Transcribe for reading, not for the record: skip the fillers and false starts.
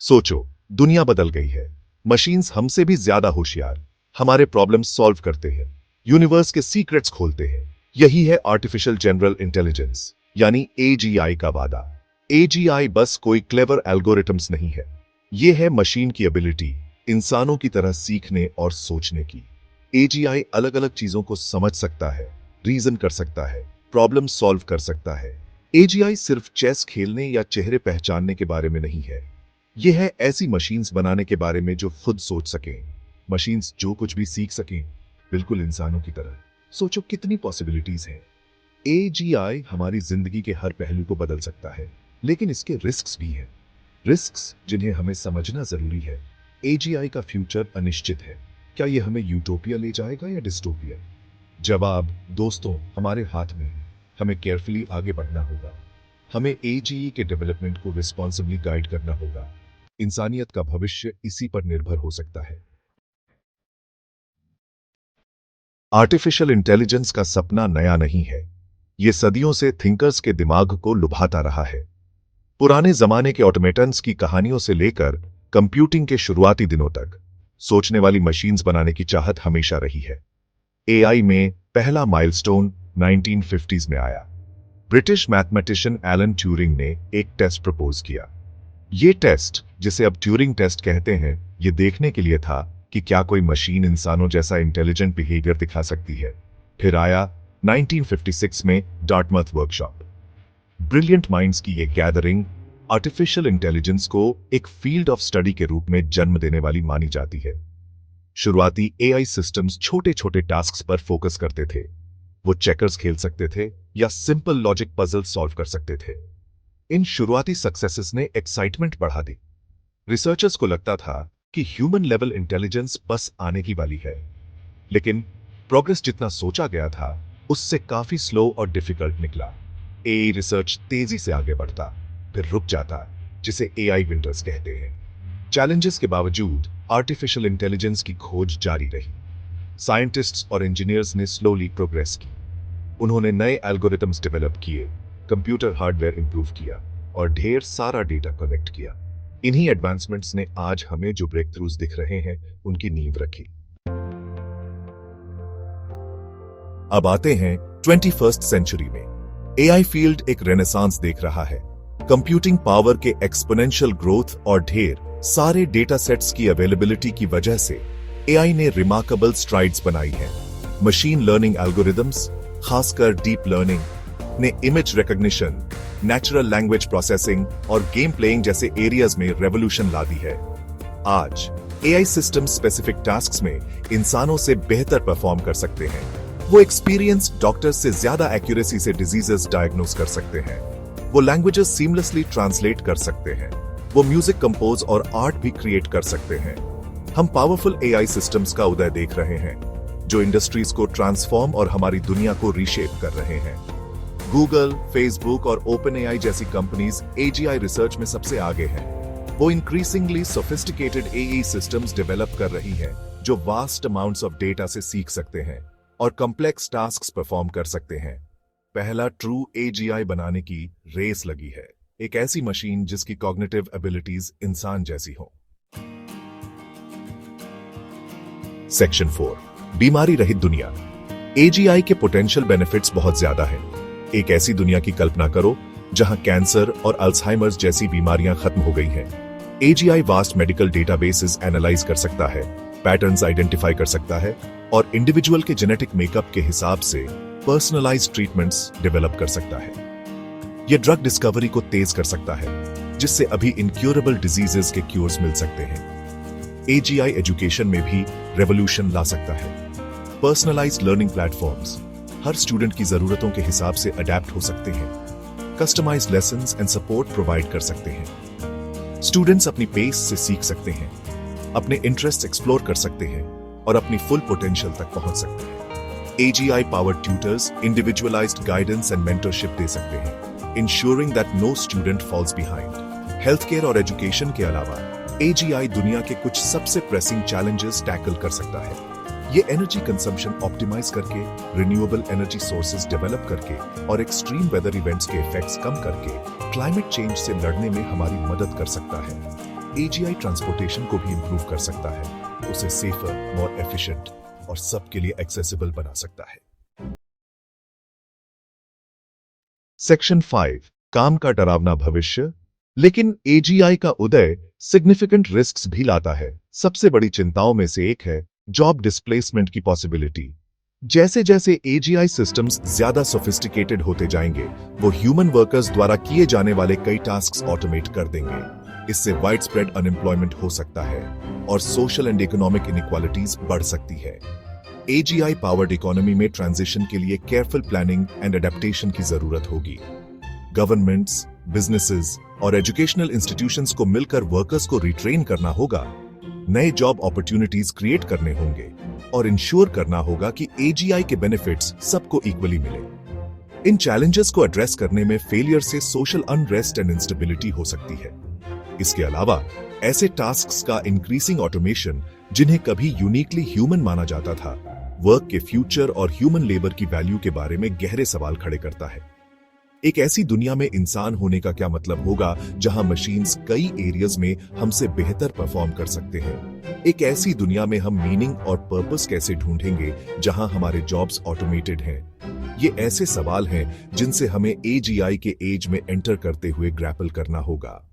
सोचो, दुनिया बदल गई है। मशीन्स हमसे भी ज्यादा होशियार, हमारे प्रॉब्लम्स सॉल्व करते हैं, यूनिवर्स के सीक्रेट्स खोलते हैं। यही है आर्टिफिशियल जनरल इंटेलिजेंस यानी एजीआई का वादा। एजीआई बस कोई क्लेवर एल्गोरिथम्स नहीं है, यह है मशीन की एबिलिटी इंसानों की तरह सीखने और सोचने की। एजीआई अलग अलग चीजों को समझ सकता है, रीजन कर सकता है, प्रॉब्लम सॉल्व कर सकता है। एजीआई सिर्फ चेस खेलने या चेहरे पहचानने के बारे में नहीं है, यह है ऐसी मशीन्स बनाने के बारे में जो खुद सोच सकें, मशीन्स जो कुछ भी सीख सकें, बिल्कुल इंसानों की तरह। सोचो कितनी पॉसिबिलिटीज हैं। एजीआई हमारी जिंदगी के हर पहलू को बदल सकता है, लेकिन इसके रिस्क्स भी हैं, रिस्क्स जिन्हें हमें समझना जरूरी है। एजीआई का फ्यूचर अनिश्चित है। क्या यह हमें यूटोपिया ले जाएगा या डिस्टोपिया? जवाब दोस्तों हमारे हाथ में है। हमें केयरफुली आगे बढ़ना होगा। हमें एजीई के डेवलपमेंट को रिस्पॉन्सिबली गाइड करना होगा। इंसानियत का भविष्य इसी पर निर्भर हो सकता है। आर्टिफिशियल इंटेलिजेंस का सपना नया नहीं है, यह सदियों से थिंकर्स के दिमाग को लुभाता रहा है। पुराने जमाने के ऑटोमेटन्स की कहानियों से लेकर कंप्यूटिंग के शुरुआती दिनों तक सोचने वाली मशीन्स बनाने की चाहत हमेशा रही है। एआई में पहला माइलस्टोन 1950s में आया। ब्रिटिश मैथमेटिशियन एलन ट्यूरिंग ने एक टेस्ट प्रपोज किया। यह टेस्ट, जिसे अब ट्यूरिंग टेस्ट कहते हैं, यह देखने के लिए था कि क्या कोई मशीन इंसानों जैसा इंटेलिजेंट बिहेवियर दिखा सकती है। फिर आया 1956 में डार्टमouth वर्कशॉप। ब्रिलियंट माइंड्स की यह गैदरिंग आर्टिफिशियल इंटेलिजेंस को एक फील्ड ऑफ स्टडी के रूप में जन्म देने वाली मानी जाती है। शुरुआती एआई सिस्टम्स छोटे छोटे टास्क्स पर फोकस करते थे। वो चेकर्स खेल सकते थे या सिंपल लॉजिक पजल सॉल्व कर सकते थे। इन शुरुआती सक्सेसेस ने एक्साइटमेंट बढ़ा दी। रिसर्चर्स को लगता था कि ह्यूमन लेवल इंटेलिजेंस बस आने की वाली है, लेकिन प्रोग्रेस जितना सोचा गया था उससे काफी स्लो और डिफिकल्ट निकला। एआई रिसर्च तेजी से आगे बढ़ता, फिर रुक जाता, जिसे एआई विंटर्स कहते हैं। चैलेंजेस के बावजूद आर्टिफिशियल इंटेलिजेंस की खोज जारी रही। साइंटिस्ट्स और इंजीनियर्स ने स्लोली प्रोग्रेस की। उन्होंने नए एल्गोरिथम्स डेवलप किए, कंप्यूटर हार्डवेयर इंप्रूव किया और ढेर सारा डेटा कलेक्ट किया। इन्हीं एडवांसमेंट्स ने आज हमें जो ब्रेक थ्रूज दिख रहे हैं उनकी नींव रखी। अब आते हैं 21st सेंचुरी में। एआई फील्ड एक रेनेसांस देख रहा है। कंप्यूटिंग पावर के एक्सपोनेंशियल ग्रोथ और ढेर सारे डेटा सेट्स की अवेलेबिलिटी की वजह से एआई ने रिमार्केबल स्ट्राइड्स बनाई हैं। मशीन लर्निंग एल्गोरिथम्स, खासकर डीप लर्निंग, ने image recognition, natural language processing और गेम प्लेइंग जैसे एरियाज में रेवोल्यूशन ला दी है। आज एआई सिस्टम स्पेसिफिक टास्क्स में इंसानों से बेहतर परफॉर्म कर सकते हैं। वो एक्सपीरियंस्ड डॉक्टर्स से ज्यादा एक्यूरेसी से डिजीजेस डायग्नोस कर सकते हैं। वो लैंग्वेजेस सीमलेसली ट्रांसलेट कर सकते हैं। वो म्यूजिक कंपोज और आर्ट भी क्रिएट कर सकते हैं। हम पावरफुल एआई सिस्टम्स का उदय देख रहे हैं, जो इंडस्ट्रीज को ट्रांसफॉर्म और हमारी दुनिया को रीशेप कर रहे हैं। गूगल, फेसबुक और ओपनएआई जैसी कंपनीज एजीआई रिसर्च में सबसे आगे हैं। वो increasingly sophisticated AI systems develop कर रही हैं, जो वास्ट अमाउंट्स ऑफ डेटा से सीख सकते हैं और कॉम्प्लेक्स टास्क्स परफॉर्म कर सकते हैं। पहला ट्रू एजीआई बनाने की रेस लगी है, एक ऐसी मशीन जिसकी कॉग्निटिव एबिलिटीज इंसान जैसी हो। सेक्शन 4, बीमारी रहित दुनिया। एजीआई के पोटेंशियल बेनिफिट्स बहुत ज्यादा हैं। एक ऐसी दुनिया की कल्पना करो जहां कैंसर और अल्जाइमर्स जैसी बीमारियां खत्म हो गई हैं। AGI vast medical databases analyse कर सकता है, पैटर्न्स आइडेंटिफाई कर सकता है और इंडिविजुअल के जेनेटिक मेकअप के हिसाब से पर्सनलाइज्ड ट्रीटमेंट्स डेवलप कर सकता है। यह ड्रग डिस्कवरी को तेज कर सकता है, जिससे अभी इनक्यूरेबल डिजीजेस के क्यूर्स मिल सकते हैं। एजीआई एजुकेशन में भी रेवोल्यूशन ला सकता है। पर्सनलाइज्ड लर्निंग प्लेटफॉर्म्स हर स्टूडेंट की जरूरतों के हिसाब से अडेप्ट हो सकते हैं। Customized lessons and support provide कर सकते हैं। स्टूडेंट्स अपनी पेस से सीख सकते हैं, अपने इंटरेस्ट एक्सप्लोर कर सकते हैं और अपनी फुल पोटेंशियल तक पहुंच सकते हैं। AGI powered tutors individualised guidance and mentorship दे सकते हैं, ensuring that no student falls behind. Health care और एजुकेशन के अलावा एजीआई दुनिया के कुछ सबसे प्रेसिंग चैलेंजेस टैकल कर सकता है। ये एनर्जी कंजम्पशन ऑप्टिमाइज करके, रिन्यूएबल एनर्जी सोर्सेज डेवलप करके और एक्सट्रीम वेदर इवेंट्स के इफेक्ट्स कम करके क्लाइमेट चेंज से लड़ने में हमारी मदद कर सकता है। एजीआई ट्रांसपोर्टेशन को भी इंप्रूव कर सकता है, उसे सेफर, मोर एफिशिएंट और सबके लिए एक्सेसिबल बना सकता है। सेक्शन 5, काम का डरावना भविष्य। लेकिन एजीआई का उदय सिग्निफिकेंट रिस्क्स भी लाता है। सबसे बड़ी चिंताओं में से एक है जॉब डिस्प्लेसमेंट की पॉसिबिलिटी। जैसे जैसे एजीआई सिस्टम्स ज्यादा सोफिस्टिकेटेड होते जाएंगे, वो ह्यूमन वर्कर्स द्वारा किए जाने वाले कई टास्क्स ऑटोमेट कर देंगे। इससे वाइड स्प्रेड अनएम्प्लॉयमेंट हो सकता है और सोशल एंड इकोनॉमिक इनइक्वालिटीज बढ़ सकती है। एजीआई पावर्ड इकोनॉमी में ट्रांजिशन के लिए केयरफुल प्लानिंग एंड एडेप्टेशन की जरूरत होगी। गवर्नमेंट्स, बिजनेसेस और एजुकेशनल इंस्टीट्यूशंस को मिलकर वर्कर्स को रिट्रेन करना होगा, नए जॉब अपॉर्चुनिटीज क्रिएट करने होंगे और इंश्योर करना होगा कि एजीआई के बेनिफिट्स सबको इक्वली मिले। इन चैलेंजेस को एड्रेस करने में फेलियर से सोशल अनरेस्ट एंड इंस्टेबिलिटी हो सकती है। इसके अलावा ऐसे टास्क्स का इंक्रीजिंग ऑटोमेशन, जिन्हें कभी यूनिकली ह्यूमन माना जाता था, वर्क के फ्यूचर और ह्यूमन लेबर की वैल्यू के बारे में गहरे सवाल खड़े करता है। एक ऐसी दुनिया में इंसान होने का क्या मतलब होगा जहां मशीन्स कई एरियाज में हमसे बेहतर परफॉर्म कर सकते हैं? एक ऐसी दुनिया में हम मीनिंग और पर्पस कैसे ढूंढेंगे जहां हमारे जॉब्स ऑटोमेटेड हैं? ये ऐसे सवाल हैं जिनसे हमें एजीआई के एज में एंटर करते हुए ग्रैपल करना होगा।